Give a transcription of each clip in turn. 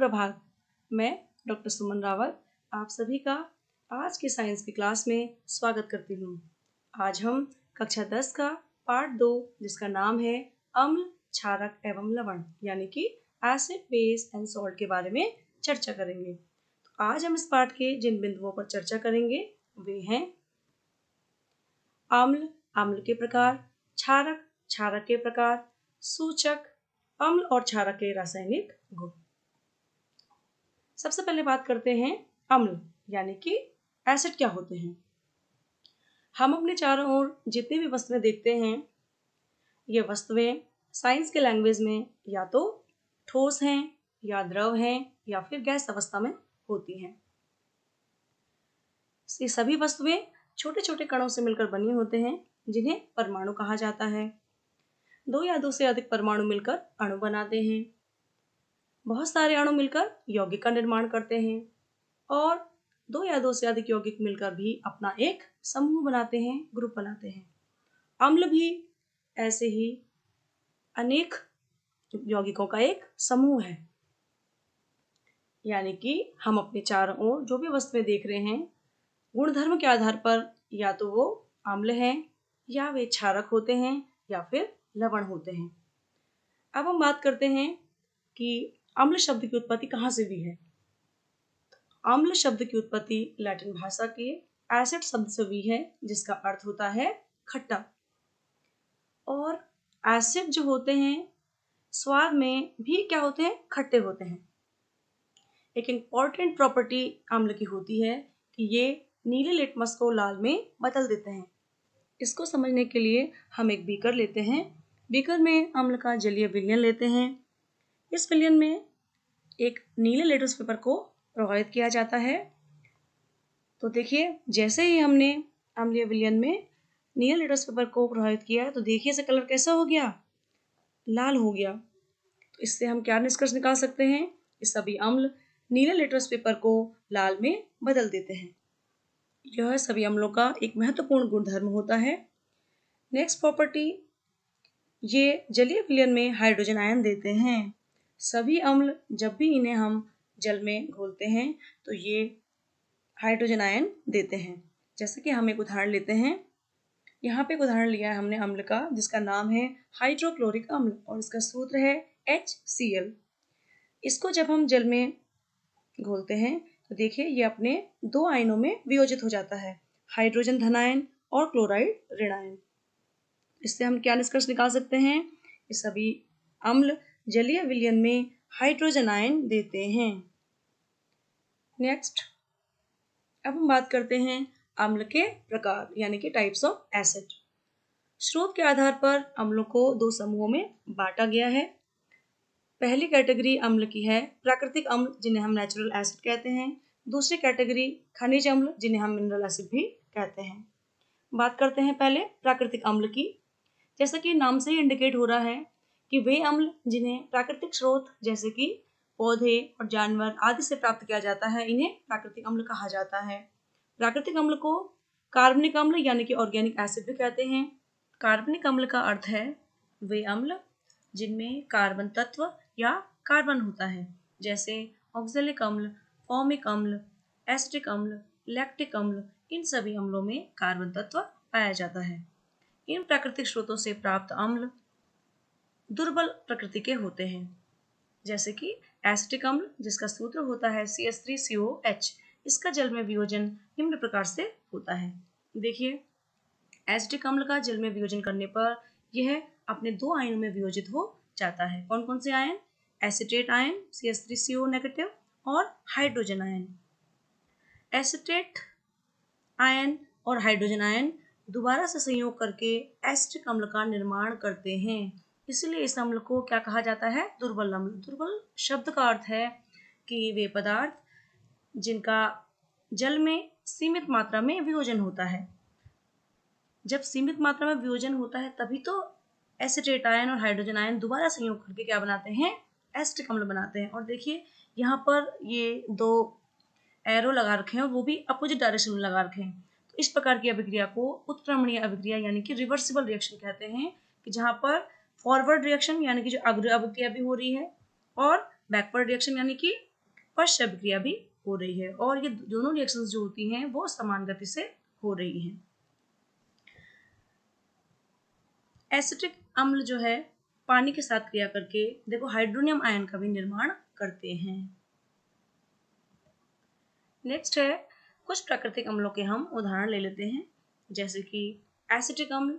सुप्रभात। मैं डॉक्टर सुमन रावत आप सभी का आज की साइंस की क्लास में स्वागत करती हूँ। आज हम कक्षा 10 का पार्ट 2 जिसका नाम है अम्ल, क्षारक एवं लवण यानी कि एसिड, बेस एंड सॉल्ट के बारे में चर्चा करेंगे। तो आज हम इस पाठ के जिन बिंदुओं पर चर्चा करेंगे वे हैं अम्ल, अम्ल के प्रकार, क्षारक, क्षारक के प्रकार, सूचक, अम्ल और क्षारक के रासायनिक गुण। सबसे पहले बात करते हैं अम्ल यानी कि एसिड क्या होते हैं। हम अपने चारों ओर जितनी भी वस्तुएं देखते हैं ये वस्तुएं साइंस के लैंग्वेज में या तो ठोस हैं या द्रव हैं या फिर गैस अवस्था में होती हैं। ये सभी वस्तुएं छोटे छोटे कणों से मिलकर बनी होते हैं जिन्हें परमाणु कहा जाता है। दो या दो से अधिक परमाणु मिलकर अणु बनाते हैं। बहुत सारे अणु मिलकर यौगिक का निर्माण करते हैं और दो या दो से अधिक यौगिक मिलकर भी अपना एक समूह बनाते हैं, ग्रुप बनाते हैं। अम्ल भी ऐसे ही अनेक यौगिकों का एक समूह है। यानी कि हम अपने चारों ओर जो भी वस्तुएं देख रहे हैं गुणधर्म के आधार पर या तो वो अम्ल हैं या वे क्षारक होते हैं या फिर लवण होते हैं। अब हम बात करते हैं कि अम्ल शब्द की उत्पत्ति कहाँ से हुई है। अम्ल शब्द की उत्पत्ति लैटिन भाषा के एसिड शब्द से हुई है जिसका अर्थ होता है खट्टा। और एसिड जो होते हैं स्वाद में भी क्या होते हैं, खट्टे होते हैं। एक इम्पॉर्टेंट प्रॉपर्टी अम्ल की होती है कि ये नीले लिटमस को लाल में बदल देते हैं। इसको समझने के लिए हम एक बीकर लेते हैं। बीकर में अम्ल का जलीय विलयन लेते हैं। इस विलयन में एक नीले लेटेक्स पेपर को प्रभावित किया जाता है। तो देखिए जैसे ही हमने अम्लीय विलयन में नीले लेटेक्स पेपर को प्रभावित किया तो देखिए इसका कलर कैसा हो गया, लाल हो गया। तो इससे हम क्या निष्कर्ष निकाल सकते हैं कि सभी अम्ल नीले लेटेक्स पेपर को लाल में बदल देते हैं। यह सभी अम्लों का एक महत्वपूर्ण गुणधर्म होता है। नेक्स्ट प्रॉपर्टी, ये जलीय विलयन में हाइड्रोजन आयन देते हैं। सभी अम्ल जब भी इन्हें हम जल में घोलते हैं तो ये हाइड्रोजन आयन देते हैं। जैसे कि हम एक उदाहरण लेते हैं। यहाँ पे एक उदाहरण लिया है हमने अम्ल का जिसका नाम है हाइड्रोक्लोरिक अम्ल और इसका सूत्र है HCl। इसको जब हम जल में घोलते हैं तो देखिए ये अपने दो आयनों में वियोजित हो जाता है, हाइड्रोजन धनायन और क्लोराइड ऋणायन। इससे हम क्या निष्कर्ष निकाल सकते हैं कि सभी अम्ल जलीय विलयन में हाइड्रोजन आयन देते हैं। नेक्स्ट, अब हम बात करते हैं अम्ल के प्रकार यानी कि टाइप्स ऑफ एसिड। स्रोत के आधार पर अम्लों को दो समूहों में बांटा गया है। पहली कैटेगरी अम्ल की है प्राकृतिक अम्ल जिन्हें हम नेचुरल एसिड कहते हैं। दूसरी कैटेगरी खनिज अम्ल जिन्हें हम मिनरल एसिड भी कहते हैं। बात करते हैं पहले प्राकृतिक अम्ल की। जैसा कि नाम से ही इंडिकेट हो रहा है कि वे अम्ल जिन्हें प्राकृतिक स्रोत जैसे कि पौधे और जानवर आदि से प्राप्त किया जाता है इन्हें प्राकृतिक अम्ल कहा जाता है। प्राकृतिक अम्ल को कार्बनिक अम्ल यानी कि ऑर्गेनिक एसिड भी कहते हैं। कार्बनिक अम्ल का अर्थ है वे अम्ल जिनमें कार्बन तत्व या कार्बन होता है, जैसे ऑक्जेलिक अम्ल, फॉर्मिक अम्ल, एसिटिक अम्ल, लैक्टिक अम्ल। इन सभी अम्लों में कार्बन तत्व पाया जाता है। इन प्राकृतिक स्रोतों से प्राप्त अम्ल दुर्बल प्रकृति के होते हैं, जैसे कि एसिटिक अम्ल जिसका सूत्र होता है CH3COH। इसका जल में वियोजन निम्न प्रकार से होता है। देखिए एसिटिक अम्ल का जल में वियोजन करने पर यह अपने दो आयनों में वियोजित हो जाता है। कौन कौन से ion? Acetate ion CH3CO negative और हाइड्रोजन आयन। एसिटेट आयन और हाइड्रोजन आयन दोबारा से संयोग करके एसिटिक अम्ल का निर्माण करते हैं। इसलिए इस अम्ल को क्या कहा जाता है? दुर्बल अम्ल। दुर्बल शब्द का अर्थ है कि वे पदार्थ जिनका जल में सीमित मात्रा में वियोजन होता है। जब सीमित मात्रा में वियोजन होता है तभी तो एसिटेट आयन और हाइड्रोजन आयन दोबारा संयोग करके क्या बनाते हैं? एसिटिक अम्ल बनाते हैं। और देखिए यहाँ पर ये दो एरो लगा रखे हैं, वो भी अपोजिट डायरेक्शन में लगा रखे हैं। तो इस प्रकार की अभिक्रिया को उत्क्रमणीय अभिक्रिया यानी कि रिवर्सिबल रिएक्शन कहते हैं, कि जहाँ पर फॉरवर्ड रिएक्शन यानी कि जो अग्र अभिक्रिया भी हो रही है और बैकवर्ड रिएक्शन यानी कि फर्स्ट अभिक्रिया भी हो रही है और ये दोनों रिएक्शंस जो होती हैं वो समान गति से हो रही हैं। एसिटिक अम्ल जो है पानी के साथ क्रिया करके देखो हाइड्रोनियम आयन का भी निर्माण करते हैं। नेक्स्ट है कुछ प्राकृतिक अम्लों के हम उदाहरण ले लेते हैं, जैसे कि एसिटिक अम्ल,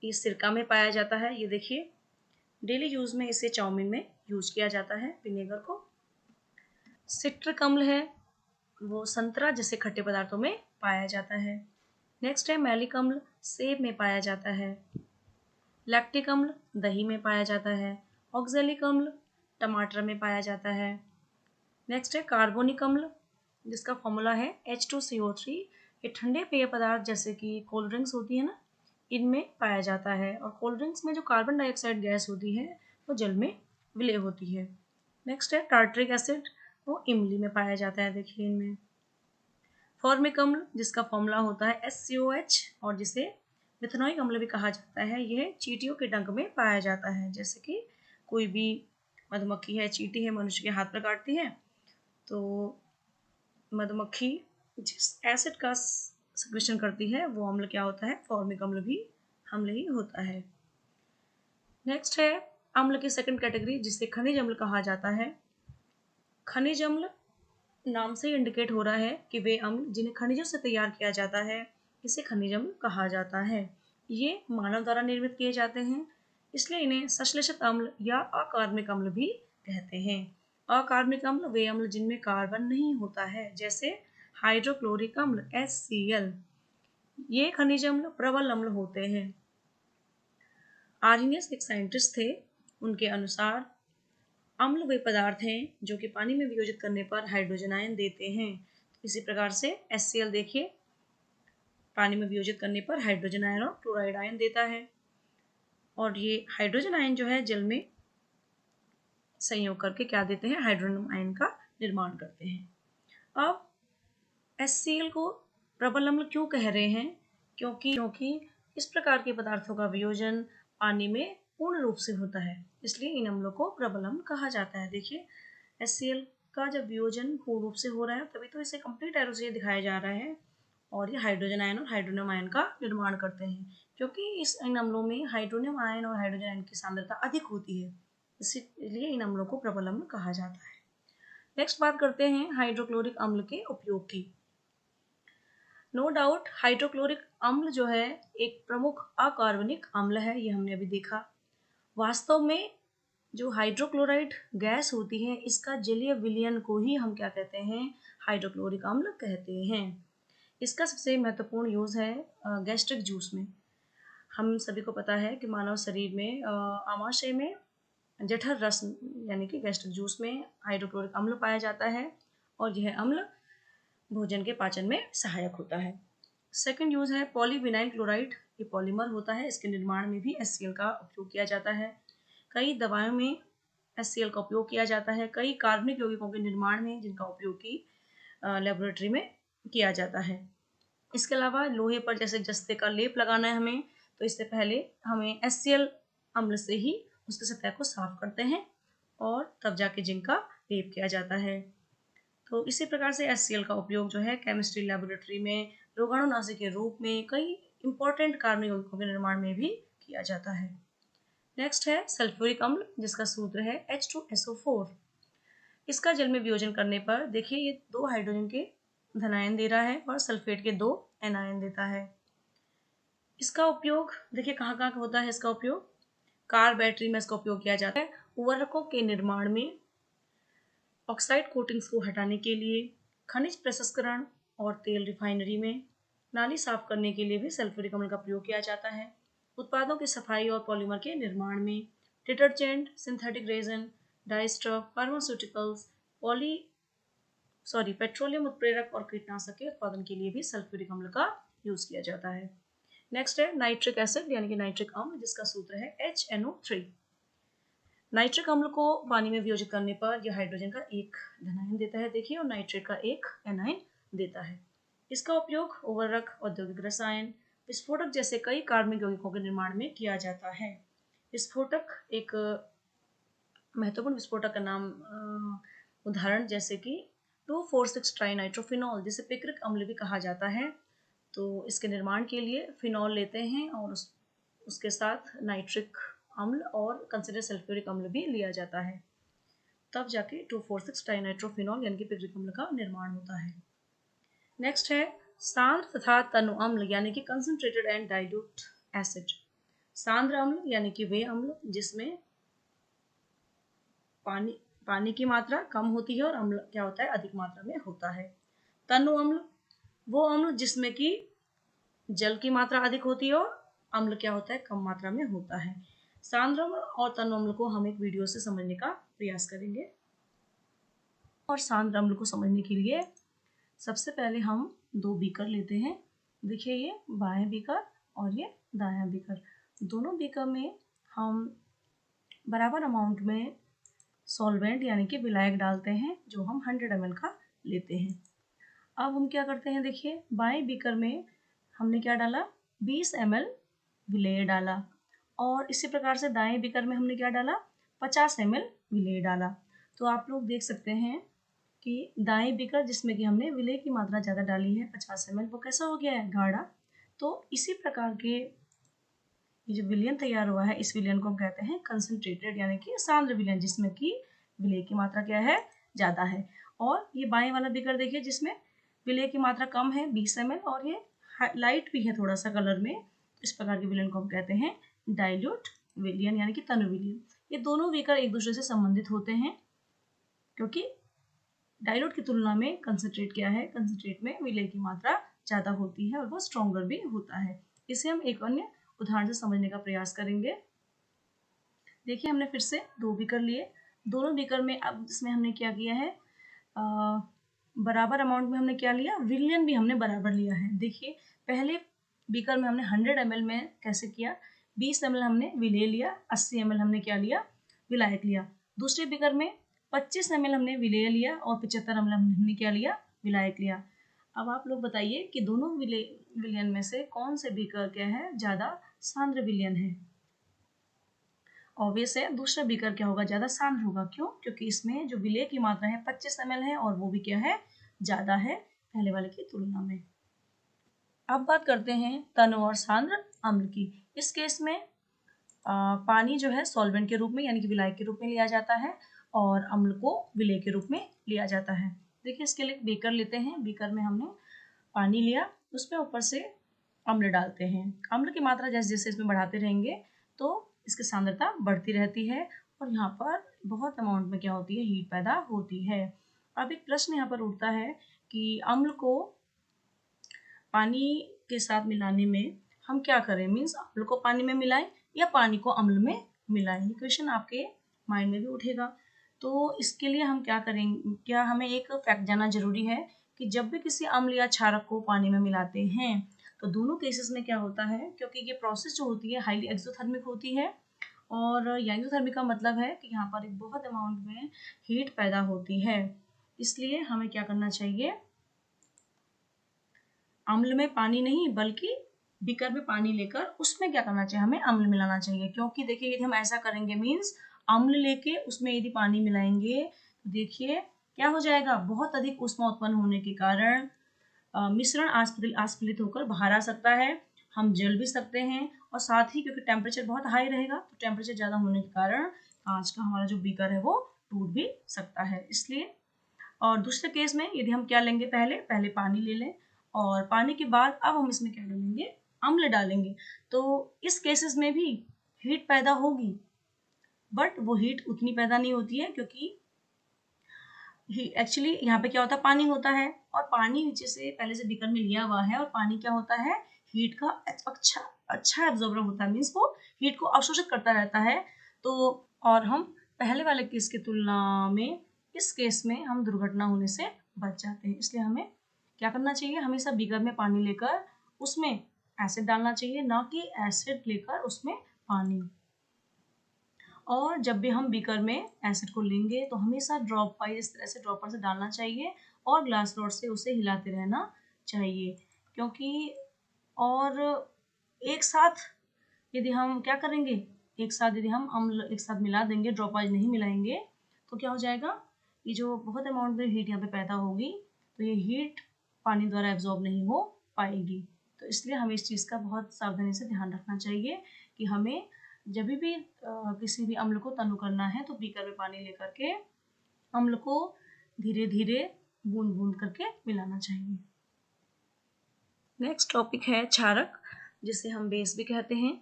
ये सिरका में पाया जाता है। ये देखिए डेली यूज में इसे चाउमीन में यूज किया जाता है विनेगर को। सिट्रिक अम्ल है, वो संतरा जैसे खट्टे पदार्थों में पाया जाता है। नेक्स्ट है मैलिक अम्ल, सेब में पाया जाता है। लैक्टिक अम्ल दही में पाया जाता है। ऑक्जेलिक अम्ल टमाटर में पाया जाता है। नेक्स्ट है कार्बोनिक अम्ल, जिसका फॉर्मूला है H2CO3। ये ठंडे पेय पदार्थ जैसे कि कोल्ड ड्रिंक्स होती है ना, इनमें पाया जाता है और कोल्ड ड्रिंक्स में जो कार्बन डाइऑक्साइड गैस होती है वो जल में विलय होती है। नेक्स्ट है टार्टरिक एसिड, वो इमली में पाया जाता है, देखिए इनमें। फॉर्मिक अम्ल, जिसका फॉर्मूला होता है SCOH और जिसे मिथेनॉइक अम्ल भी कहा जाता है, यह चींटियों के डंक में पाया जाता है। जैसे कि कोई भी मधुमक्खी है, चींटी है, मनुष्य के हाथ पर काटती है तो मधुमक्खी जिस एसिड का सिक्रेशन करती है वो अम्ल क्या होता है, फॉर्मिक अम्ल भी अम्ल ही होता है। नेक्स्ट है अम्ल की सेकंड कैटेगरी, जिसे खनिज अम्ल कहा जाता है। खनिज अम्ल नाम से इंडिकेट हो रहा है कि वे अम्ल जिन्हें खनिजों से तैयार किया जाता है, इसे खनिज अम्ल कहा जाता है। ये मानव द्वारा निर्मित किए जाते हैं, इसलिए इन्हें संश्लेषित अम्ल या अकार्बनिक अम्ल भी कहते हैं। अकार्बनिक अम्ल वे अम्ल जिनमें कार्बन नहीं होता है, जैसे हाइड्रोक्लोरिक अम्ल HCl। ये खनिज अम्ल प्रबल अम्ल होते हैं। आर्हेनियस एक साइंटिस्ट थे, उनके अनुसार अम्ल वे पदार्थ हैं जो कि पानी में वियोजित करने पर हाइड्रोजन आयन देते हैं। इसी प्रकार से HCl देखिए पानी में वियोजित करने पर हाइड्रोजन आयन और क्लोराइड आयन देता है और ये हाइड्रोजन आयन जो है जल में संयोग करके क्या देते हैं, हाइड्रोजन आयन का निर्माण करते हैं। अब HCl को प्रबल अम्ल क्यों कह रहे हैं, क्योंकि इस प्रकार के पदार्थों का वियोजन पानी में पूर्ण रूप से होता है, इसलिए इन अम्लों को प्रबल अम्ल कहा जाता है। देखिए HCl का जब वियोजन पूर्ण रूप से हो रहा है तभी तो इसे कंप्लीट एरो से दिखाया जा रहा है और ये हाइड्रोजन आयन और हाइड्रोनियम आयन का निर्माण करते हैं, क्योंकि इन अम्लों में हाइड्रोनियम आयन और हाइड्रोजन आयन की सांद्रता अधिक होती है, इसलिए इन अम्लों को प्रबल अम्ल कहा जाता है। नेक्स्ट बात करते हैं हाइड्रोक्लोरिक अम्ल के उपयोग की। नो डाउट हाइड्रोक्लोरिक अम्ल जो है एक प्रमुख अकार्बनिक अम्ल है, ये हमने अभी देखा। वास्तव में जो हाइड्रोक्लोराइड गैस होती है इसका जलीय विलयन को ही हम क्या कहते हैं, हाइड्रोक्लोरिक अम्ल कहते हैं। इसका सबसे महत्वपूर्ण यूज है गैस्ट्रिक जूस में। हम सभी को पता है कि मानव शरीर में आमाशय में जठर रस यानी कि गैस्ट्रिक जूस में हाइड्रोक्लोरिक अम्ल पाया जाता है और यह अम्ल भोजन के पाचन में सहायक होता है। सेकंड यूज है पॉलीविनाइल क्लोराइड, ये पॉलीमर होता है, इसके निर्माण में भी HCl का उपयोग किया जाता है। कई दवाओं में HCl का उपयोग किया जाता है, कई कार्बनिक यौगिकों के निर्माण में जिनका उपयोग की लेबोरेटरी में किया जाता है। इसके अलावा लोहे पर जैसे जस्ते का लेप लगाना है हमें, तो इससे पहले हमें HCl अम्ल से ही उसकी सतह को साफ करते हैं और तब जाके जिंक का लेप किया जाता है। तो इसी प्रकार से HCl का उपयोग जो है केमिस्ट्री लेबोरेटरी में रोगाणुनाशी के रूप में कई इंपॉर्टेंट कार्बनिक यौगिकों के निर्माण में भी किया जाता है। नेक्स्ट है सल्फ्यूरिक अम्ल, जिसका सूत्र है H2SO4। इसका जल में वियोजन करने पर देखिए ये 2 हाइड्रोजन के धनायन दे रहा है और सल्फेट के 2 एनायन देता है। इसका उपयोग देखिए कहाँ कहाँ होता है, इसका उपयोग कार बैटरी में इसका उपयोग किया जाता है, उर्वरकों के निर्माण में, ऑक्साइड कोटिंग्स को हटाने के लिए, खनिज प्रसंस्करण और तेल रिफाइनरी में, नाली साफ करने के लिए भी सल्फ्यूरिक अम्ल का प्रयोग किया जाता है, उत्पादों की सफाई और पॉलीमर के निर्माण में, detergent, synthetic resin, dyestuff, pharmaceuticals, petroleum उत्प्रेरक और कीटनाशक के उत्पादन के लिए भी सल्फ्यूरिक अम्ल का यूज किया जाता है। नेक्स्ट है नाइट्रिक एसिड यानी कि नाइट्रिक अम्ल, जिसका सूत्र है HNO3। नाइट्रिक अम्ल को पानी में वियोजित करने पर यह हाइड्रोजन का एक धनायन देता है, देखिए, और नाइट्रेट का एक एनायन देता है। इसका उपयोग उर्वरक, औद्योगिक रसायन, विस्फोटक जैसे कई कार्बनिक यौगिकों के निर्माण में किया जाता है। विस्फोटक एक महत्वपूर्ण विस्फोटक का नाम उदाहरण जैसे कि 2,4,6 ट्राइनाइट्रोफिनॉल, जिसे पिक्रिक अम्ल भी कहा जाता है। तो इसके निर्माण के लिए फिनॉल लेते हैं और उसके साथ नाइट्रिक अम्ल और कंसिडर सल्फ्यूरिक अम्ल भी लिया जाता है, तब जाके 2,4,6 ट्राइनाइट्रोफिनॉल यानी कि पिक्रिक अम्ल का निर्माण होता है। नेक्स्ट है सांद्र तथा तनु अम्ल यानी कि कंसंट्रेटेड एंड डाइल्यूट एसिड। सांद्र अम्ल यानी कि वे अम्ल जिसमें पानी की मात्रा कम होती है और अम्ल क्या होता है, अधिक मात्रा में होता है। तनु अम्ल वो अम्ल जिसमें कि जल की मात्रा अधिक होती है और अम्ल क्या होता है, कम मात्रा में होता है। सांद्र अम्ल और तनु अम्ल को हम एक वीडियो से समझने का प्रयास करेंगे। और सांद्र अम्ल को समझने के लिए सबसे पहले हम 2 बीकर लेते हैं। देखिए ये बाएं बीकर और ये दायां बीकर, दोनों बीकर में हम बराबर अमाउंट में सॉल्वेंट यानी कि विलायक डालते हैं, जो हम 100 ml का लेते हैं। अब हम क्या करते हैं, देखिए बाएं बीकर में हमने क्या डाला, 20 ml विलेय डाला, और इसी प्रकार से दाएं बीकर में हमने क्या डाला, 50 ml विलेय डाला। तो आप लोग देख सकते हैं कि दाएं बीकर जिसमें कि हमने विलेय की मात्रा ज़्यादा डाली है 50 ml, वो कैसा हो गया है, गाढ़ा। तो इसी प्रकार के ये जो विलयन तैयार हुआ है, इस विलयन को हम कहते हैं कंसंट्रेटेड यानी कि सांद्र विलयन, जिसमें कि विलेय की मात्रा क्या है, ज़्यादा है। और ये बाएं वाला बीकर देखिए जिसमें विलेय की मात्रा कम है 20 ml, और ये लाइट भी है थोड़ा सा कलर में। इस प्रकार के विलयन को हम कहते हैं डाइल्यूट विलयन यानी कि तनु विलयन। ये दोनों बीकर एक दूसरे से संबंधित होते हैं, क्योंकि डाइल्यूट की तुलना में कंसंट्रेट क्या है, कंसंट्रेट में विलेय की मात्रा ज़्यादा होती है और वो स्ट्रॉन्गर भी होता है। इसे हम एक अन्य उदाहरण से समझने का प्रयास करेंगे। देखिए हमने फिर से 2 बीकर लिए, दोनों बीकर में अब इसमें हमने क्या किया है, बराबर अमाउंट में हमने क्या लिया, विलयन भी हमने बराबर लिया है। देखिए पहले बीकर में हमने 100 ml में कैसे किया, 20 ml हमने विलेय लिया, 80 ml हमने क्या लिया, विलायक लिया। दूसरे बीकर में 25 ml हमने विलेय लिया और 75 ml हमने क्या लिया, विलायक लिया। अब आप लोग बताइए कि दोनों विलयन में से कौन से बीकर क्या है, ज़्यादा सांद्र विलयन है। ऑब्वियस है दूसरा बीकर क्या होगा, ज़्यादा सांद्र होगा। क्यों, क्योंकि इसमें जो विलेय की मात्रा है 25 ml है और वो भी क्या है, ज़्यादा है पहले वाले की तुलना में। अब बात करते हैं तनु और सांद्र अम्ल की। इस केस में पानी जो है सॉल्वेंट के रूप में यानी कि विलायक के रूप में लिया जाता है और अम्ल को विलेय के रूप में लिया जाता है। देखिए इसके लिए बीकर लेते हैं, बीकर में हमने पानी लिया, उसमें ऊपर से अम्ल डालते हैं। अम्ल की मात्रा जैसे जैसे इसमें बढ़ाते रहेंगे तो इसकी सांद्रता बढ़ती रहती है और यहाँ पर बहुत अमाउंट में क्या होती है, हीट पैदा होती है। अब एक प्रश्न यहाँ पर उठता है कि अम्ल को पानी के साथ मिलाने में हम क्या करें, मीन्स अम्ल को पानी में मिलाएं या पानी को अम्ल में मिलाएं। ये क्वेश्चन आपके माइंड में भी उठेगा। तो इसके लिए हम क्या करेंगे, क्या हमें एक फैक्ट जानना जरूरी है कि जब भी किसी अम्ल या क्षारक को पानी में मिलाते हैं तो दोनों केसेस में क्या होता है, क्योंकि ये प्रोसेस जो होती है हाईली एक्सोथर्मिक होती है, और एक्सोथर्मिक का मतलब है कि यहाँ पर एक बहुत अमाउंट में हीट पैदा होती है। इसलिए हमें क्या करना चाहिए, अम्ल में पानी नहीं बल्कि बीकर में पानी लेकर उसमें क्या करना चाहिए, हमें अम्ल मिलाना चाहिए। क्योंकि देखिए यदि हम ऐसा करेंगे मीन्स अम्ल लेके उसमें यदि पानी मिलाएंगे तो देखिए क्या हो जाएगा, बहुत अधिक ऊष्मा उत्पन्न होने के कारण मिश्रण आस्फलित होकर बाहर आ सकता है, हम जल भी सकते हैं, और साथ ही क्योंकि टेम्परेचर बहुत हाई रहेगा तो टेम्परेचर ज़्यादा होने के कारण कांच का हमारा जो बीकर है वो टूट भी सकता है। इसलिए और दूसरे केस में यदि हम क्या लेंगे, पहले पानी ले लें और पानी के बाद अब हम इसमें क्या डालेंगे, अम्ल डालेंगे, तो इस केसेस में भी हीट पैदा होगी, बट वो हीट उतनी पैदा नहीं होती है क्योंकि एक्चुअली यहाँ पे क्या होता है, पानी होता है और पानी नीचे से पहले से बीकर में लिया हुआ है, और पानी क्या होता है, हीट का अच्छा एब्जॉर्बर होता है, मीन्स वो हीट को अवशोषित करता रहता है। तो और हम पहले वाले केस की तुलना में इस केस में हम दुर्घटना होने से बच जाते हैं। इसलिए हमें क्या करना चाहिए, हमेशा बीकर में पानी लेकर उसमें एसिड डालना चाहिए, ना कि एसिड लेकर उसमें पानी। और जब भी हम बीकर में एसिड को लेंगे तो हमेशा ड्रॉप वाइज इस तरह से ड्रॉपर से डालना चाहिए और ग्लास रॉड से उसे हिलाते रहना चाहिए। क्योंकि और एक साथ यदि हम क्या करेंगे, एक साथ यदि हम अम्ल एक साथ मिला देंगे, ड्रॉप वाइज नहीं मिलाएंगे तो क्या हो जाएगा, ये जो बहुत अमाउंट में हीट यहाँ पे पैदा होगी तो ये हीट पानी द्वारा एब्जॉर्ब नहीं हो पाएगी। तो इसलिए हमें इस चीज़ का बहुत सावधानी से ध्यान रखना चाहिए कि हमें जब भी किसी भी अम्ल को तनु करना है तो बीकर में पानी लेकर के अम्ल को धीरे धीरे बूंद बूंद करके मिलाना चाहिए। नेक्स्ट टॉपिक है क्षारक, जिसे हम बेस भी कहते हैं।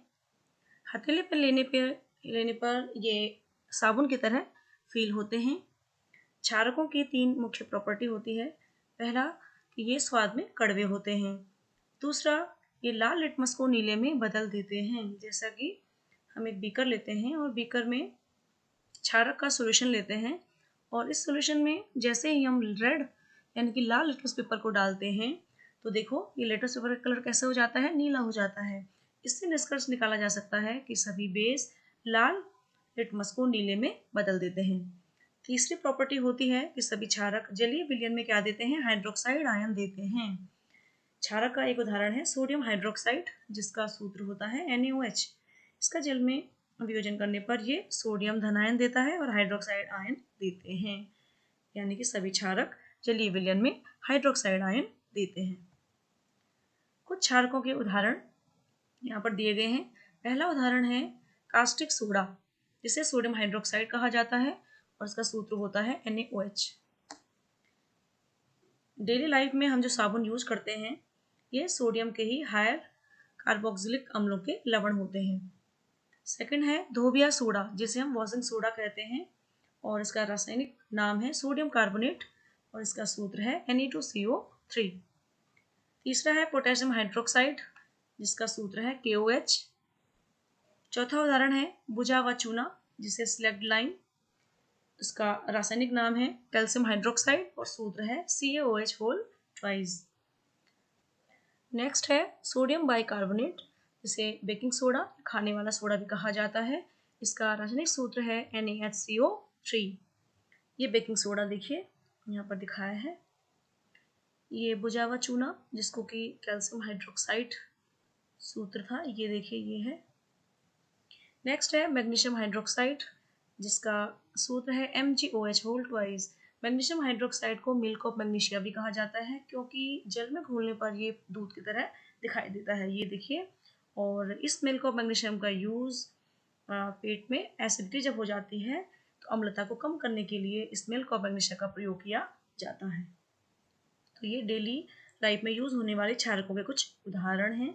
हथेली पर लेने पर ये साबुन की तरह फील होते हैं। क्षारकों की 3 मुख्य प्रॉपर्टी होती है। पहला कि ये स्वाद में कड़वे होते हैं। दूसरा, ये लाल लिटमस को नीले में बदल देते हैं। जैसा कि हम एक बीकर लेते हैं और बीकर में क्षारक का सॉल्यूशन लेते हैं और इस सॉल्यूशन में जैसे ही हम रेड यानी कि लाल लिटमस पेपर को डालते हैं तो देखो ये लिटमस पेपर का कलर कैसा हो जाता है, नीला हो जाता है। इससे निष्कर्ष निकाला जा सकता है कि सभी बेस लाल लिटमस को नीले में बदल देते हैं। तीसरी प्रॉपर्टी होती है कि सभी क्षारक जलीय विलयन में क्या देते हैं, हाइड्रोक्साइड आयन देते हैं। क्षारक का एक उदाहरण है सोडियम हाइड्रोक्साइड, जिसका सूत्र होता है NaOH। इसका जल में वियोजन करने पर ये सोडियम धनायन देता है और हाइड्रोक्साइड आयन देते हैं। यानी कि सभी क्षारक जलीय विलयन में हाइड्रोक्साइड आयन देते हैं। कुछ क्षारकों के उदाहरण यहाँ पर दिए गए हैं। पहला उदाहरण है कास्टिक सोडा, जिसे सोडियम हाइड्रोक्साइड कहा जाता है और इसका सूत्र होता है NaOH। डेली लाइफ में हम जो साबुन यूज करते हैं ये सोडियम के ही हायर कार्बोक्सिलिक अम्लों के लवण होते हैं। सेकंड है धोबिया सोडा, जिसे हम वॉशिंग सोडा कहते हैं और इसका रासायनिक नाम है सोडियम कार्बोनेट और इसका सूत्र है Ne2CO3। तीसरा है पोटेशियम हाइड्रोक्साइड, जिसका सूत्र है KOH। चौथा उदाहरण है बुझा हुआ चूना, जिसे स्लैग्ड लाइम, इसका रासायनिक नाम है कैल्शियम हाइड्रोक्साइड और सूत्र है CaOH होल ट्वाइस। नेक्स्ट है सोडियम बाइकार्बोनेट, जिसे बेकिंग सोडा, खाने वाला सोडा भी कहा जाता है। इसका रासायनिक सूत्र है NaHCO3। ये बेकिंग सोडा देखिए यहाँ पर दिखाया है। ये बुझा हुआ चूना, जिसको कि कैल्शियम हाइड्रोक्साइड सूत्र था, ये देखिए ये है। नेक्स्ट है मैग्नीशियम हाइड्रोक्साइड, जिसका सूत्र है MgOH whole twice. Magnesium hydroxide को मिल्क ऑफ मैग्नीशिया भी कहा जाता है, क्योंकि जल में घोलने पर ये दूध की तरह दिखाई देता है, ये देखिए। और इस मिल्क ऑफ मैग्नीशियम का यूज़ पेट में एसिडिटी जब हो जाती है तो अम्लता को कम करने के लिए इस मिल्क ऑफ मैग्नीशिया का प्रयोग किया जाता है। तो ये डेली लाइफ में यूज होने वाले क्षारकों के कुछ उदाहरण हैं।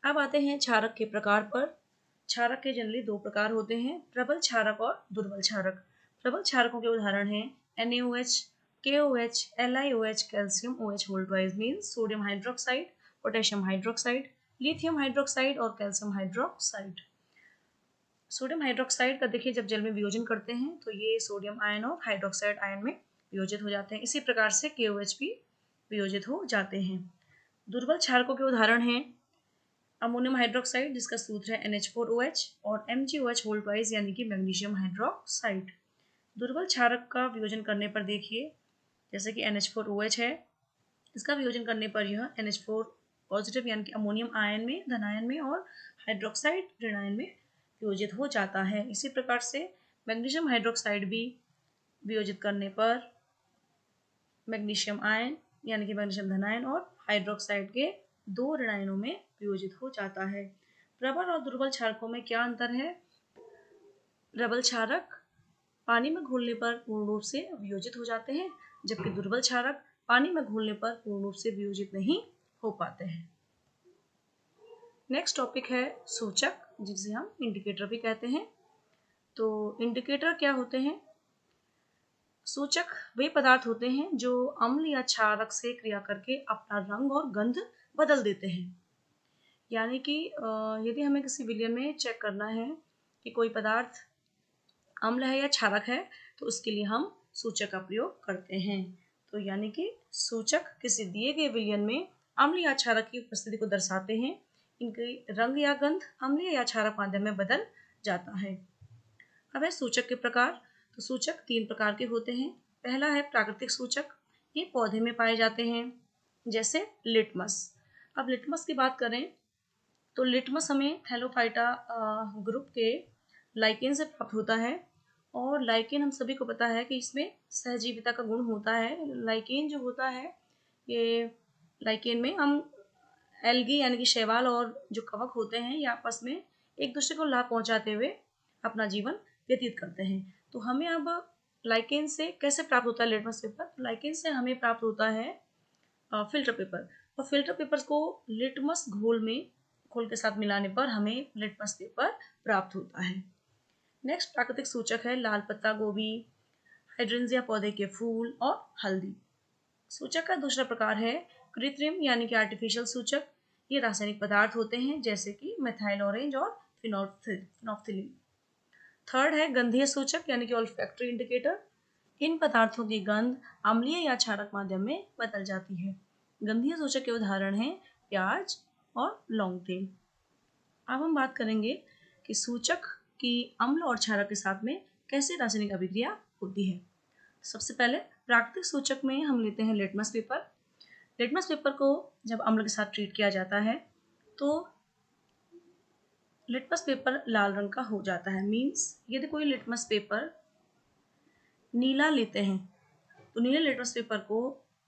अब आते हैं क्षारक के प्रकार पर। क्षारक के जनरली 2 प्रकार होते हैं, प्रबल क्षारक और दुर्बल क्षारक। प्रबल क्षारकों के उदाहरण हैं NaOH, KOH, LiOH, calcium OH whole twice means sodium hydroxide, potassium hydroxide, lithium hydroxide और कैल्शियम हाइड्रोक्साइड। सोडियम हाइड्रोक्साइड का देखिए जब जल में वियोजन करते हैं तो ये सोडियम आयन और हाइड्रोक्साइड आयन में वियोजित हो जाते हैं। इसी प्रकार से KOH भी वियोजित हो जाते हैं। दुर्बल क्षारकों के उदाहरण हैं अमोनियम हाइड्रोक्साइड, जिसका सूत्र है NH4OH और MgOH होल ट्वाइस यानी कि मैग्नीशियम हाइड्रोक्साइड। दुर्बल क्षारक का वियोजन करने पर देखिए जैसे कि NH4OH है, इसका वियोजन करने पर यह NH4 पॉजिटिव यानी कि अमोनियम आयन में धनायन में और हाइड्रोक्साइड ऋणायन में वियोजित हो जाता है। इसी प्रकार से मैग्नीशियम हाइड्रोक्साइड भी वियोजित करने पर मैग्नीशियम आयन यानी कि मैग्नीशियम धनायन और हाइड्रोक्साइड के 2 ऋणायनों में वियोजित हो जाता है। प्रबल और दुर्बल क्षारकों में क्या अंतर है? प्रबल क्षारक पानी में घुलने पर पूर्ण रूप से वियोजित हो जाते हैं, जबकि दुर्बल क्षारक पानी में घुलने पर पूर्ण रूप से वियोजित नहीं हो पाते हैं। नेक्स्ट टॉपिक है सूचक, जिसे हम इंडिकेटर भी कहते हैं। तो इंडिकेटर क्या होते हैं? सूचक वे पदार्थ होते हैं जो अम्ल या क्षारक से क्रिया करके अपना रंग और गंध बदल देते हैं। यानी कि यदि हमें किसी विलयन में चेक करना है कि कोई पदार्थ अम्ल है या क्षारक है तो उसके लिए हम सूचक का प्रयोग करते हैं। तो यानी कि सूचक किसी दिए गए विलयन में अम्ल या क्षारक की उपस्थिति को दर्शाते हैं। इनके रंग या गंध अम्लीय या क्षारक माध्यम में बदल जाता है। अब है सूचक के प्रकार। तो सूचक 3 प्रकार के होते हैं। पहला है प्राकृतिक सूचक, ये पौधे में पाए जाते हैं, जैसे लिटमस। अब लिटमस की बात करें तो लिटमस हमें थैलोफाइटा ग्रुप के लाइकेन से प्राप्त होता है। और लाइकेन हम सभी को पता है कि इसमें सहजीविता का गुण होता है। लाइकेन जो होता है, ये लाइकेन में हम एल्गी यानी कि शैवाल और जो कवक होते हैं, ये आपस में एक दूसरे को लाभ पहुंचाते हुए अपना जीवन व्यतीत करते हैं। तो हमें अब लाइकेन से कैसे प्राप्त होता है लिटमस पेपर? तो लाइकेन से हमें प्राप्त होता है फिल्टर पेपर। और फिल्टर पेपर्स को लिटमस घोल के साथ मिलाने पर हमें लिटमस पेपर प्राप्त होता है। नेक्स्ट प्राकृतिक सूचक है लाल पत्ता गोभी, हाइड्रेंजिया पौधे के फूल और हल्दी। सूचक का दूसरा प्रकार है कृत्रिम यानी कि आर्टिफिशियल सूचक। ये रासायनिक पदार्थ होते हैं जैसे कि मेथाइल ऑरेंज और फिनोप्थिलीन। थर्ड है गंधीय सूचक यानी कि ऑल्फैक्टरी इंडिकेटर। इन पदार्थों की गंध अम्लीय या क्षारक माध्यम में बदल जाती है। गंधीय सूचक के उदाहरण हैं प्याज और लौंग तेल। अब हम बात करेंगे कि सूचक की अम्ल और क्षारक के साथ में कैसे रासायनिक अभिक्रिया होती है। सबसे पहले प्राकृतिक सूचक में हम लेते हैं लिटमस पेपर। लिटमस पेपर को जब अम्ल के साथ ट्रीट किया जाता है तो लिटमस पेपर लाल रंग का हो जाता है। मीन्स यदि कोई लिटमस पेपर नीला लेते हैं तो नीले लिटमस पेपर को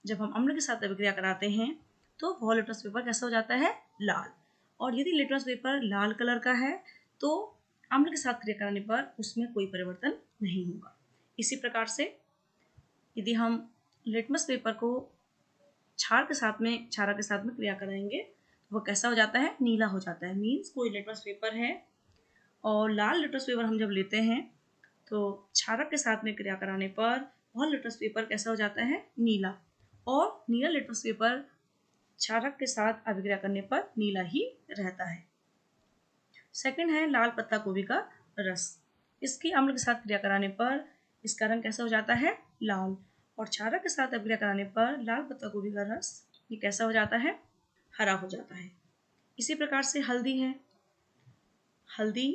जब हम अम्ल के साथ अभिक्रिया कराते हैं तो वह लिटमस पेपर कैसा हो जाता है? लाल। और यदि लिटमस पेपर लाल कलर का है तो अम्ल के साथ क्रिया कराने पर उसमें कोई परिवर्तन नहीं होगा। इसी प्रकार से यदि हम लिटमस पेपर को क्षारक के साथ में क्रिया कराएंगे तो वह कैसा हो जाता है? नीला हो जाता है। मीन्स कोई लिटमस पेपर है और लाल लिटमस पेपर हम जब लेते हैं तो क्षारक के साथ में क्रिया कराने पर वह लिटमस पेपर कैसा हो जाता है? नीला। और नीला लिटमस पेपर क्षारक के साथ अभिक्रिया करने पर नीला ही रहता है। सेकंड है लाल पत्ता गोभी का रस। इसकी अम्ल के साथ क्रिया कराने पर इसका रंग कैसा हो जाता है? लाल। और क्षारक के साथ अभिक्रिया कराने पर लाल पत्ता गोभी का रस ये कैसा हो जाता है? हरा हो जाता है। इसी प्रकार से हल्दी है। हल्दी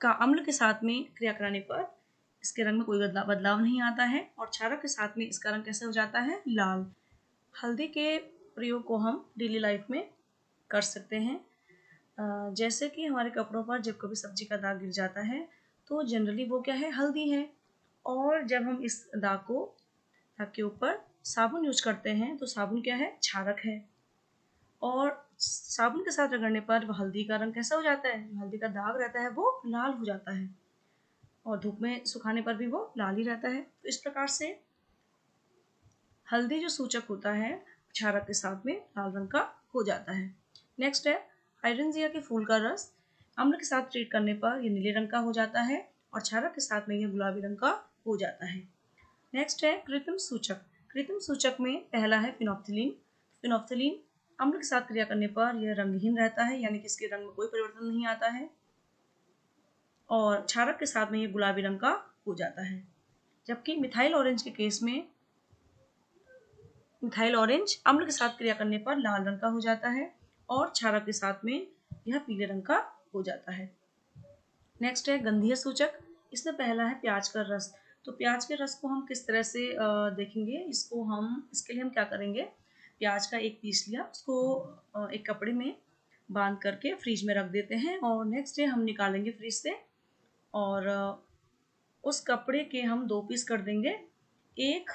का अम्ल के साथ में क्रिया कराने पर इसके रंग में कोई बदलाव नहीं आता है और क्षारक के साथ में इसका रंग कैसे हो जाता है? लाल। हल्दी के प्रयोग को हम डेली लाइफ में कर सकते हैं। जैसे कि हमारे कपड़ों पर जब कभी सब्जी का दाग गिर जाता है तो जनरली वो क्या है? हल्दी है। और जब हम इस दाग के ऊपर साबुन यूज करते हैं तो साबुन क्या है? क्षारक है। और साबुन के साथ रगड़ने पर वह हल्दी का रंग कैसा हो जाता है? जो हल्दी का दाग रहता है वो लाल हो जाता है और धूप में सुखाने पर भी वो लाल ही रहता है। तो इस प्रकार से हल्दी जो सूचक होता है क्षारक के साथ में लाल रंग का हो जाता है। नेक्स्ट है हाइड्रेंजिया के फूल का रस। अम्ल के साथ ट्रीट करने पर यह नीले रंग का हो जाता है और क्षारक के साथ में यह गुलाबी रंग का हो जाता है। नेक्स्ट है कृत्रिम सूचक। कृत्रिम सूचक में पहला है फिनोप्थिलीन। फिनोप्थिलीन अम्ल के साथ क्रिया करने पर यह रंगहीन रहता है यानी कि इसके रंग में कोई परिवर्तन नहीं आता है और क्षारक के साथ में यह गुलाबी रंग का हो जाता है। जबकि मिथाइल ऑरेंज के केस में मिथाइल ऑरेंज अम्ल के साथ क्रिया करने पर लाल रंग का हो जाता है और क्षारक के साथ में यह पीले रंग का हो जाता है। नेक्स्ट है गंधीय सूचक। इसमें पहला है प्याज का रस। तो प्याज के रस को हम किस तरह से देखेंगे? इसके लिए हम क्या करेंगे? प्याज का एक पीस लिया, उसको एक कपड़े में बांध करके फ्रिज में रख देते हैं और नेक्स्ट डे हम निकालेंगे फ्रिज से और उस कपड़े के हम 2 पीस कर देंगे। एक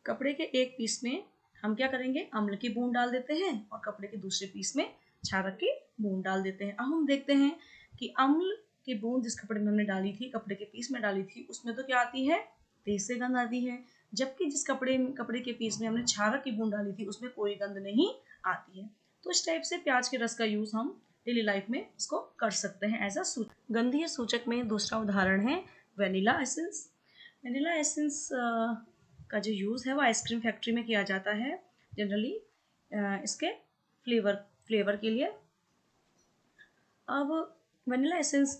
कपड़े के एक पीस में हम क्या करेंगे? अम्ल की बूंद डाल देते हैं और कपड़े के दूसरे पीस में क्षारक की बूंद डाल देते हैं। अब हम देखते हैं कि अम्ल की बूंद जिस कपड़े में हमने डाली थी, कपड़े के पीस में डाली थी, उसमें तो क्या आती है? तेज से गंध आती है। जबकि जिस कपड़े के पीस में हमने क्षारक की बूंद डाली थी उसमें कोई गंध नहीं आती है। तो इस टाइप से प्याज के रस का यूज हम डेली लाइफ में इसको कर सकते हैं एज अ सूचक। गंधीय सूचक में दूसरा उदाहरण है वेनिला एसेंस। वेनिला एसेंस का जो यूज़ है वो आइसक्रीम फैक्ट्री में किया जाता है जनरली इसके फ्लेवर के लिए। अब वनीला एसेंस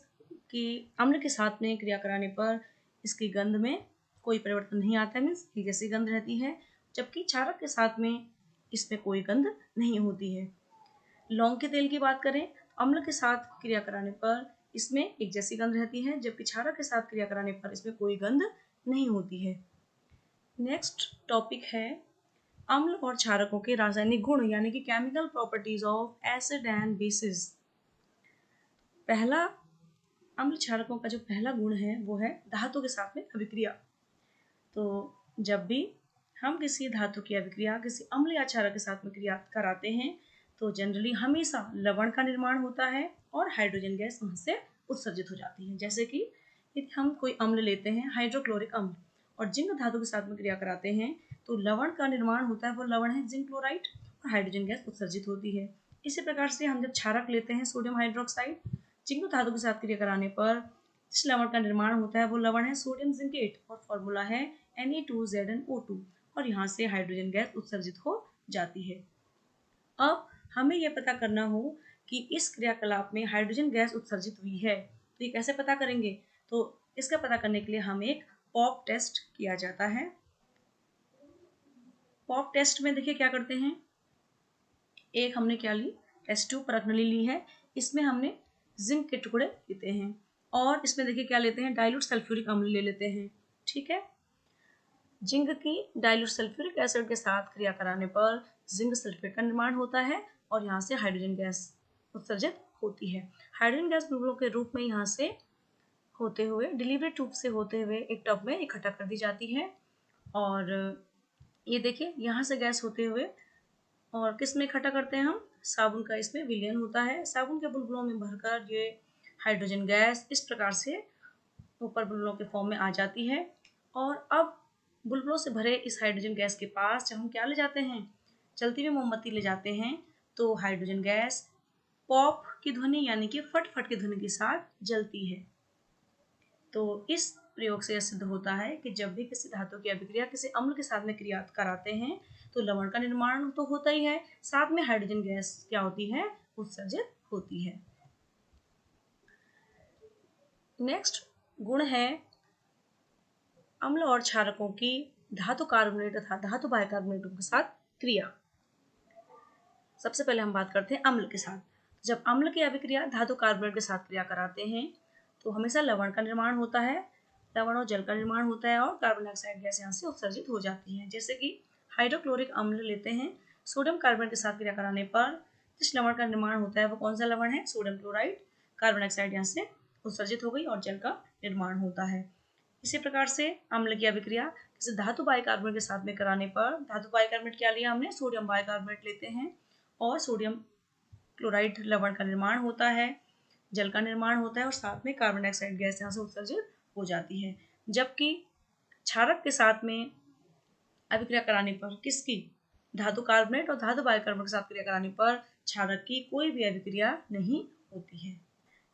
की अम्ल के साथ में क्रिया कराने पर इसकी गंध में कोई परिवर्तन नहीं आता है। मीन्स ये जैसी गंध रहती है। जबकि क्षारक के साथ में इसमें कोई गंध नहीं होती है। लौंग के तेल की बात करें, अम्ल के साथ क्रिया कराने पर इसमें एक जैसी गंध रहती है जबकि क्षारक के साथ क्रिया कराने पर इसमें कोई गंध नहीं होती है। नेक्स्ट टॉपिक है अम्ल और क्षारकों के रासायनिक गुण यानी कि chemical properties of acid and bases. पहला अम्ल क्षारकों का जो पहला गुण है वो है धातु के साथ में अभिक्रिया। तो जब भी हम किसी धातु की अभिक्रिया किसी अम्ल या क्षारक के साथ में क्रिया कराते हैं तो जनरली हमेशा लवण का निर्माण होता है और हाइड्रोजन गैस वहां से उत्सर्जित हो जाती है। जैसे कि यदि हम कोई अम्ल लेते हैं हाइड्रोक्लोरिक अम्ल और जिंक धातु के साथ में क्रिया कराते हैं तो लवण का निर्माण होता है, वो लवण है जिंक क्लोराइड, और हाइड्रोजन गैस उत्सर्जित होती है। इसी प्रकार से हम जब क्षारक लेते हैं सोडियम हाइड्रोक्साइड, जिंक धातु के साथ क्रिया कराने पर जिस लवण का निर्माण होता है वो लवण है सोडियम जिंकेट और फॉर्मूला है Na2ZnO2 और यहाँ से हाइड्रोजन गैस उत्सर्जित हो जाती है। अब हमें यह पता करना हो कि इस क्रियाकलाप में हाइड्रोजन गैस उत्सर्जित हुई है तो ये कैसे पता करेंगे? तो इसका पता करने के लिए हम एक पॉप टेस्ट किया जाता है। पॉप टेस्ट में देखिए क्या करते हैं, एक हमने क्या ली, टेस्ट ट्यूब परख नली ली है, इसमें हमने जिंक के टुकड़े लेते हैं और इसमें देखिए क्या लेते हैं, डाइल्यूट सल्फ्यूरिक अम्ल ले लेते हैं। ठीक है, जिंक की डाइल्यूट सल्फ्यूरिक एसिड के साथ क्रिया कराने पर जिंक सल्फेट का निर्माण होता है और यहाँ से हाइड्रोजन गैस उत्सर्जित होती है। हाइड्रोजन गैस बुलबुलों के रूप में यहाँ से होते हुए डिलीवरी ट्यूब से होते हुए एक टब में इकट्ठा कर दी जाती है और ये देखिए यहाँ से गैस होते हुए और किस में इकट्ठा करते हैं हम, साबुन का इसमें विलयन होता है। साबुन के बुलबुलों में भरकर ये हाइड्रोजन गैस इस प्रकार से ऊपर बुलबुलों के फॉर्म में आ जाती है और अब बुलबुलों से भरे इस हाइड्रोजन गैस के पास जब हम क्या ले जाते हैं, चलती हुई मोमबत्ती ले जाते हैं तो हाइड्रोजन गैस पॉप की ध्वनि यानी कि फट फट की ध्वनि के साथ जलती है। तो इस प्रयोग से यह सिद्ध होता है कि जब भी किसी धातु की अभिक्रिया किसी अम्ल के साथ में क्रिया कराते हैं तो लवण का निर्माण तो होता ही है, साथ में हाइड्रोजन गैस क्या होती है, उत्सर्जित होती है। नेक्स्ट गुण है अम्ल और क्षारकों की धातु कार्बोनेट तथा धातु बाइकार्बोनेटों के साथ क्रिया। सबसे पहले हम बात करते हैं अम्ल के साथ। जब अम्ल की अभिक्रिया धातु कार्बोनेट के साथ क्रिया कराते हैं तो हमेशा लवण का निर्माण होता है, लवण और जल का निर्माण होता है और कार्बन डाइऑक्साइड गैस यहाँ से उत्सर्जित हो जाती है। जैसे कि हाइड्रोक्लोरिक अम्ल लेते हैं, सोडियम कार्बोनेट के साथ क्रिया कराने पर जिस लवण का निर्माण होता है वो कौन सा लवण है, सोडियम क्लोराइड, कार्बन डाइऑक्साइड यहाँ से उत्सर्जित हो गई और जल का निर्माण होता है। इसी प्रकार से अम्ल की अभिक्रिया किसी धातु बाइकार्बोनेट के साथ में कराने पर, धातु बाइकार्बोनेट क्या लिया हमने, सोडियम बाइकार्बोनेट लेते हैं और सोडियम क्लोराइड लवण का निर्माण होता है, जल का निर्माण होता है और साथ में कार्बन डाइऑक्साइड गैस यहाँ से उत्सर्जित हो जाती है। जबकि क्षारक के साथ में अभिक्रिया कराने पर किसकी, धातु कार्बोनेट और धातु बाइकार्बोनेट के साथ क्रिया कराने पर क्षारक की कोई भी अभिक्रिया नहीं होती है।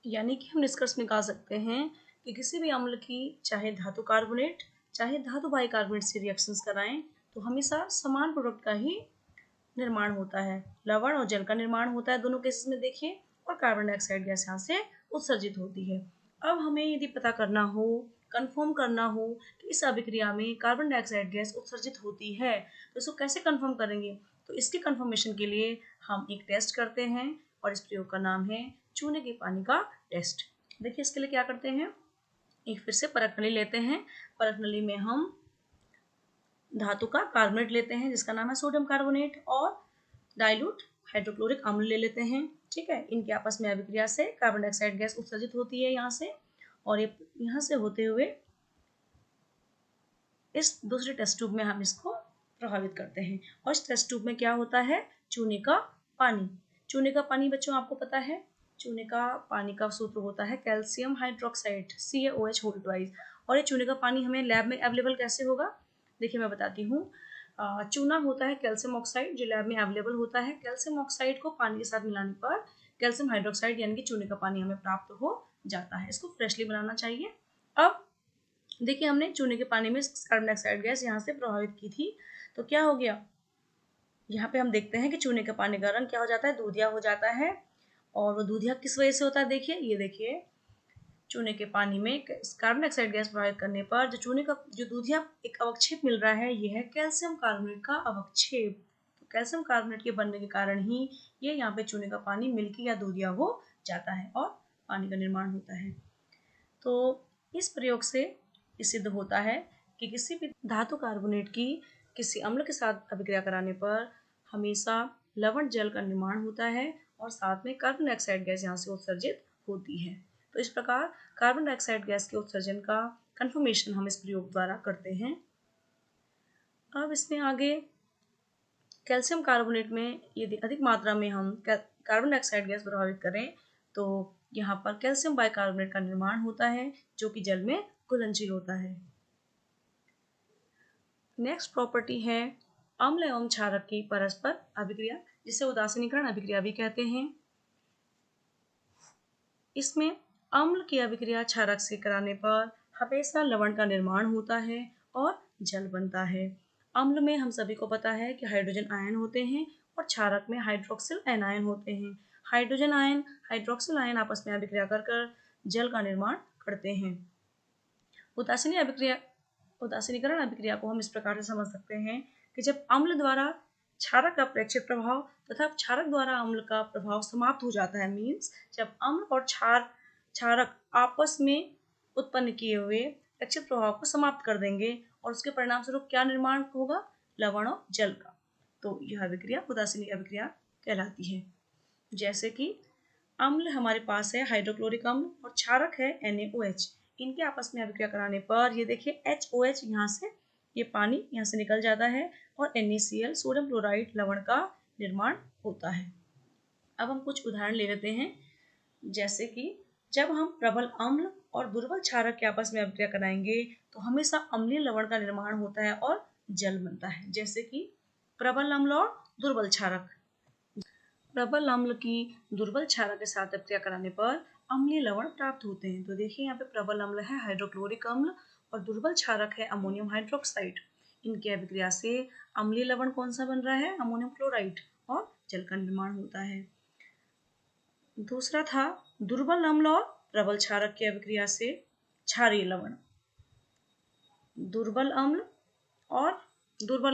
यानी कि हम निष्कर्ष निकाल सकते हैं कि किसी भी अम्ल की चाहे धातु कार्बोनेट चाहे धातु बाइकार्बोनेट से रिएक्शंस कराएं तो हमेशा समान प्रोडक्ट का ही निर्माण होता है, लवण और जल का निर्माण होता है दोनों केसेस में देखिए, और कार्बन डाइऑक्साइड गैस यहाँ से उत्सर्जित होती है। अब हमें यदि पता करना हो, कंफर्म करना हो कि इस अभिक्रिया में कार्बन डाइऑक्साइड गैस उत्सर्जित होती है तो इसको कैसे कंफर्म करेंगे, तो इसकी कंफर्मेशन के लिए हम एक टेस्ट करते हैं और इस प्रयोग का नाम है चूने के पानी का टेस्ट। देखिए इसके लिए क्या करते हैं, एक फिर से परख नली लेते हैं, परख नली में हम धातु का कार्बोनेट लेते हैं जिसका नाम है सोडियम कार्बोनेट और डाइल्यूट हाइड्रोक्लोरिक अम्ल ले लेते हैं। ठीक है, इनके आपस में अभिक्रिया से कार्बन डाइऑक्साइड गैस उत्सर्जित होती है यहाँ से और ये यहाँ से होते हुए इस दूसरे टेस्ट ट्यूब में हम इसको प्रभावित करते हैं और इस टेस्ट ट्यूब में क्या होता है, चूने का पानी। चूने का पानी बच्चों आपको पता है, चूने का पानी का सूत्र होता है calcium hydroxide CaOH whole twice. और ये चूने का पानी हमें लैब में अवेलेबल कैसे होगा, देखिए मैं बताती हूँ। चूना होता है कैल्शियम ऑक्साइड जो लैब में अवेलेबल होता है, कैल्शियम ऑक्साइड को पानी के साथ मिलाने पर कैल्शियम हाइड्रोक्साइड यानी कि चूने का पानी हमें प्राप्त हो जाता है। इसको फ्रेशली बनाना चाहिए। अब देखिए हमने चूने के पानी में कार्बन डाइऑक्साइड गैस यहाँ से प्रभावित की थी तो क्या हो गया, यहाँ पे हम देखते हैं कि चूने के पानी का रंग क्या हो जाता है, दूधिया हो जाता है। और वो दूधिया किस वजह से होता है, देखिए ये देखिए चूने के पानी में कार्बन डाइऑक्साइड गैस प्रभावित करने पर जो चूने का जो दूधिया एक अवक्षेप मिल रहा है ये है कैल्शियम कार्बोनेट का अवक्षेप। तो कैल्शियम कार्बोनेट के बनने के कारण ही ये यहाँ पे चूने का पानी मिल्की या दूधिया हो जाता है और पानी का निर्माण होता है। तो इस प्रयोग से ये सिद्ध होता है कि किसी भी धातु कार्बोनेट की किसी अम्ल के साथ अभिक्रिया कराने पर हमेशा लवण जल का निर्माण होता है और साथ में कार्बन डाइऑक्साइड गैस यहाँ से उत्सर्जित होती है। तो इस प्रकार कार्बन डाइऑक्साइड गैस के उत्सर्जन का कंफर्मेशन हम इस प्रयोग द्वारा करते हैं। अब इसमें आगे कैल्शियम कार्बोनेट में यदि अधिक मात्रा में हम कार्बन डाइऑक्साइड गैस प्रभावित करें तो यहाँ पर कैल्शियम बाइकार्बोनेट का निर्माण होता है जो कि जल में घुलनशील होता है। नेक्स्ट प्रॉपर्टी है अम्ल एवं क्षारक की परस्पर अभिक्रिया, जिसे उदासीनीकरण अभिक्रिया भी कहते हैं। इसमें अम्ल की अभिक्रिया क्षारक से कराने पर हमेशा लवण का निर्माण होता है और जल बनता है। अम्ल में हम सभी को पता है कि हाइड्रोजन आयन होते हैं और क्षारक में हाइड्रोक्सिल एनायन होते हैं। हाइड्रोजन आयन हाइड्रोक्सिल आयन आपस में अभिक्रिया कर जल का निर्माण करते हैं। उदासीनीकरण अभिक्रिया को हम इस प्रकार से समझ सकते हैं कि जब अम्ल द्वारा क्षारक का प्रेक्षित प्रभाव तथा क्षारक द्वारा अम्ल का प्रभाव समाप्त हो जाता है, मीन्स जब अम्ल और क्षारक आपस में उत्पन्न किए हुए प्रेक्षित प्रभाव को समाप्त कर देंगे और उसके परिणाम स्वरूप क्या निर्माण होगा, लवण और जल का, तो यह अभिक्रिया उदासीनी अभिक्रिया कहलाती है। जैसे कि अम्ल हमारे पास है हाइड्रोक्लोरिक अम्ल और क्षारक है NaOH। इनके आपस में अभिक्रिया कराने पर ये देखिए HOH यहाँ से ये पानी यहाँ से निकल जाता है और NaCl सोडियम क्लोराइड लवण का निर्माण होता है। अब हम कुछ उदाहरण ले लेते हैं। जैसे कि जब हम प्रबल अम्ल और दुर्बल क्षारक के आपस में अभिक्रिया कराएंगे तो हमेशा अम्लीय लवण का निर्माण होता है और जल बनता है। जैसे कि प्रबल अम्ल और दुर्बल क्षारक, प्रबल अम्ल की दुर्बल क्षारक के साथ अभिक्रिया कराने पर अम्लीय लवण प्राप्त होते हैं। तो देखिए यहाँ पे प्रबल अम्ल है हाइड्रोक्लोरिक अम्ल और दुर्बल क्षारक है अमोनियम हाइड्रोक्साइड। इनकी अभिक्रिया से अम्लीय लवण कौन सा बन रहा है, अमोनियम क्लोराइड, और जल का निर्माण होता है। दूसरा था दुर्बल अम्ल और प्रबल क्षारक की अभिक्रिया से क्षारीय लवण। दुर्बल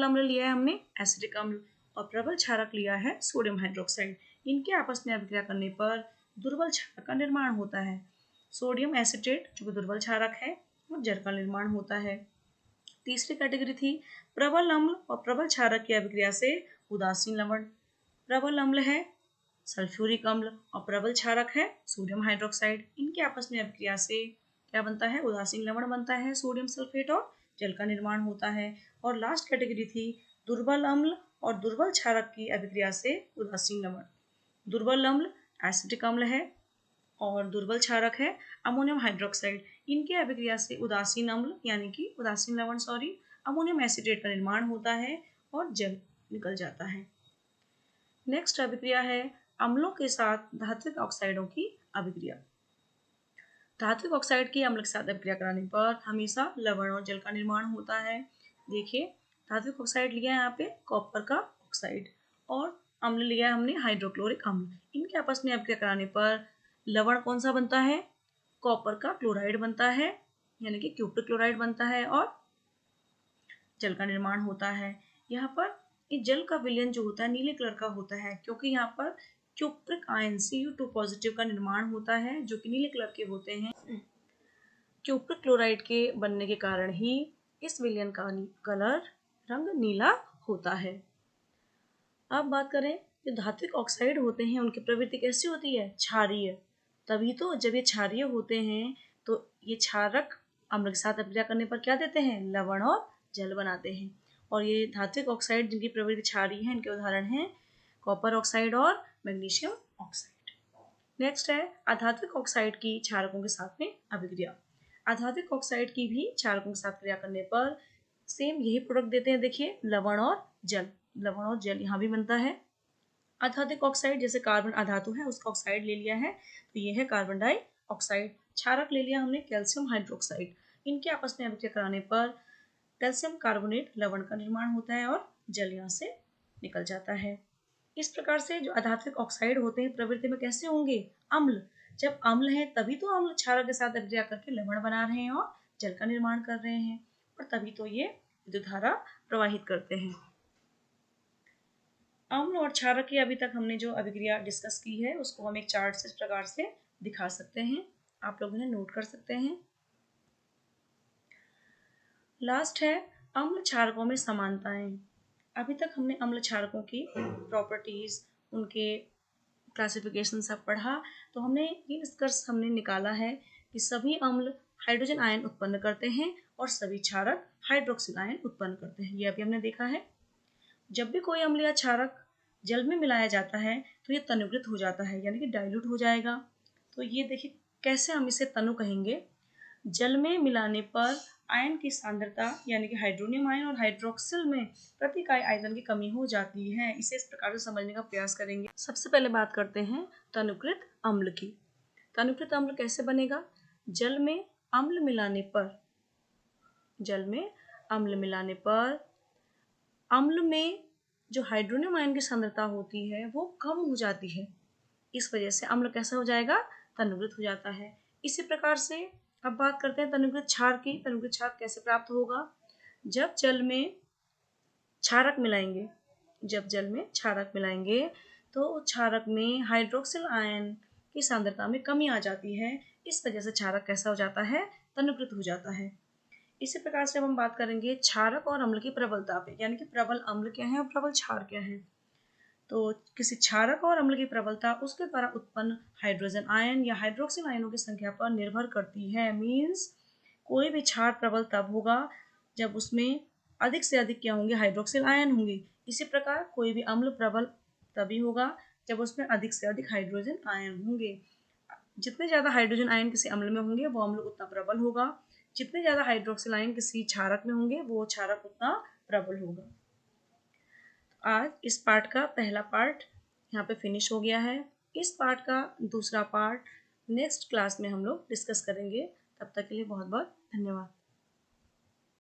अम्ल लिया है हमने एसिडिक अम्ल और प्रबल क्षारक लिया है सोडियम हाइड्रोक्साइड। इनके आपस में अभिक्रिया करने पर दुर्बल क्षारक का निर्माण होता है, सोडियम एसिटेट जो कि दुर्बल क्षारक है, और जल का निर्माण होता है। तीसरी कैटेगरी थी प्रबल अम्ल और प्रबल क्षारक की अभिक्रिया से उदासीन लवण। प्रबल अम्ल है सल्फ्यूरिक अम्ल और प्रबल क्षारक है सोडियम हाइड्रोक्साइड। इनके आपस में अभिक्रिया से क्या बनता है, उदासीन लवण बनता है, सोडियम सल्फेट, और जल का निर्माण होता है। और लास्ट कैटेगरी थी दुर्बल अम्ल और दुर्बल क्षारक की अभिक्रिया से उदासीन लवण। दुर्बल अम्ल एसिटिक अम्ल है और दुर्बल क्षारक है अमोनियम हाइड्रोक्साइड। इनके अभिक्रिया से उदासीन अम्ल यानी कि उदासीन लवण अमोनियम एसिटेट का निर्माण होता है और जल निकल जाता है। नेक्स्ट अभिक्रिया है अम्लों के साथ धात्विक ऑक्साइडों की अभिक्रिया। धात्विक ऑक्साइड की अम्ल के साथ अभिक्रिया कराने पर हमेशा लवण और जल का निर्माण होता है। देखिए धात्विक ऑक्साइड लिया है यहाँ पे कॉपर का ऑक्साइड और अम्ल लिया है हमने हाइड्रोक्लोरिक अम्ल। इनके आपस में अभिक्रिया कराने पर लवण कौन सा बनता है, कॉपर का क्लोराइड बनता है यानी कि क्यूप्रिक क्लोराइड बनता है और जल का निर्माण होता है। यहाँ पर ये जल का विलयन जो होता है नीले कलर का होता है क्योंकि यहाँ पर क्यूप्रिक आयन Cu2 पॉजिटिव का निर्माण होता है जो कि नीले कलर के होते हैं। क्यूप्रिक क्लोराइड के बनने के कारण ही इस विलयन का कलर रंग नीला होता है। अब बात करें जो धात्विक ऑक्साइड होते हैं उनकी प्रवृत्ति कैसी होती है, क्षारीय। तभी तो जब ये क्षारीय होते हैं तो ये क्षारक अम्ल के साथ अभिक्रिया करने पर क्या देते हैं, लवण और जल बनाते हैं। और ये धात्विक ऑक्साइड जिनकी प्रवृत्ति क्षारीय है इनके उदाहरण हैं कॉपर ऑक्साइड और मैग्नीशियम ऑक्साइड। नेक्स्ट है अधात्विक ऑक्साइड की क्षारकों के साथ में अभिक्रिया। अधात्विक ऑक्साइड की भी क्षारकों के साथ क्रिया करने पर सेम यही प्रोडक्ट देते हैं। देखिए लवण और जल यहाँ भी बनता है। अधात्विक ऑक्साइड जैसे कार्बन अधातु है उसका ऑक्साइड ले लिया है तो ये है कार्बन डाइऑक्साइड। क्षारक ले लिया हमने कैल्शियम हाइड्रोक्साइड। इनके आपस में अभिक्रिया कराने पर कैल्शियम कार्बोनेट लवण का निर्माण होता है और जल यहाँ से निकल जाता है। इस प्रकार से जो अधात्विक ऑक्साइड होते हैं प्रवृत्ति में कैसे होंगे, अम्ल। जब अम्ल है तभी तो अम्ल क्षारक के साथ अभिक्रिया करके लवण बना रहे हैं और जल का निर्माण कर रहे हैं और तभी तो ये विद्युत धारा प्रवाहित करते हैं। अम्ल और क्षारक की अभी तक हमने जो अभिक्रिया डिस्कस की है उसको हम एक चार्ट से इस प्रकार से दिखा सकते हैं, आप लोग इन्हें नोट कर सकते हैं। लास्ट है अम्ल क्षारकों में समानताएं। अभी तक हमने अम्ल क्षारकों की प्रॉपर्टीज, उनके क्लासिफिकेशन सब पढ़ा तो हमने ये निष्कर्ष हमने निकाला है कि सभी अम्ल हाइड्रोजन आयन उत्पन्न करते हैं और सभी क्षारक हाइड्रोक्सिल आयन उत्पन्न करते हैं। ये अभी हमने देखा है। जब भी कोई अम्ल या क्षारक जल में मिलाया जाता है तो ये तनुकृत हो जाता है, यानी कि डाइल्यूट हो जाएगा। तो ये देखिए कैसे हम इसे तनु कहेंगे। जल में मिलाने पर आयन की सांद्रता यानी कि हाइड्रोनियम आयन और हाइड्रोक्सिल में प्रति इकाई आयतन की कमी हो जाती है। इसे इस प्रकार से समझने का प्रयास करेंगे। सबसे पहले बात करते हैं तनुकृत अम्ल की। तनुकृत अम्ल कैसे बनेगा? जल में अम्ल मिलाने पर अम्ल में जो हाइड्रोनियम आयन की सांद्रता होती है वो कम हो जाती है। इस वजह से अम्ल कैसा हो जाएगा? तनुकृत हो जाता है। इसी प्रकार से अब बात करते हैं तनुकृत क्षार की। तनुकृत क्षार कैसे प्राप्त होगा? जब जल में क्षारक मिलाएंगे तो क्षारक में हाइड्रोक्सिल आयन की सांद्रता में कमी आ जाती है। इस वजह से क्षारक कैसा हो जाता है? तनुकृत हो जाता है। इसी प्रकार से अब हम बात करेंगे क्षारक और अम्ल की प्रबलता पे, यानी कि प्रबल अम्ल क्या है और प्रबल क्षार क्या है। तो किसी क्षारक और अम्ल की प्रबलता उसके द्वारा उत्पन्न हाइड्रोजन आयन या हाइड्रोक्सिल आयनों की संख्या पर निर्भर करती है। मीन्स कोई भी क्षार प्रबल तब होगा जब उसमें अधिक से अधिक क्या होंगे? हाइड्रोक्सिल आयन होंगे। इसी प्रकार कोई भी अम्ल प्रबल तभी होगा जब उसमें अधिक से अधिक हाइड्रोजन आयन होंगे। जितने ज़्यादा हाइड्रोजन आयन किसी अम्ल में होंगे वो अम्ल उतना प्रबल होगा। जितने ज़्यादा हाइड्रोक्सिल आयन किसी क्षारक में होंगे वो क्षारक उतना प्रबल होगा। आज इस पार्ट का पहला पार्ट यहाँ पे फिनिश हो गया है। इस पार्ट का दूसरा पार्ट नेक्स्ट क्लास में हम लोग डिस्कस करेंगे। तब तक के लिए बहुत बहुत धन्यवाद।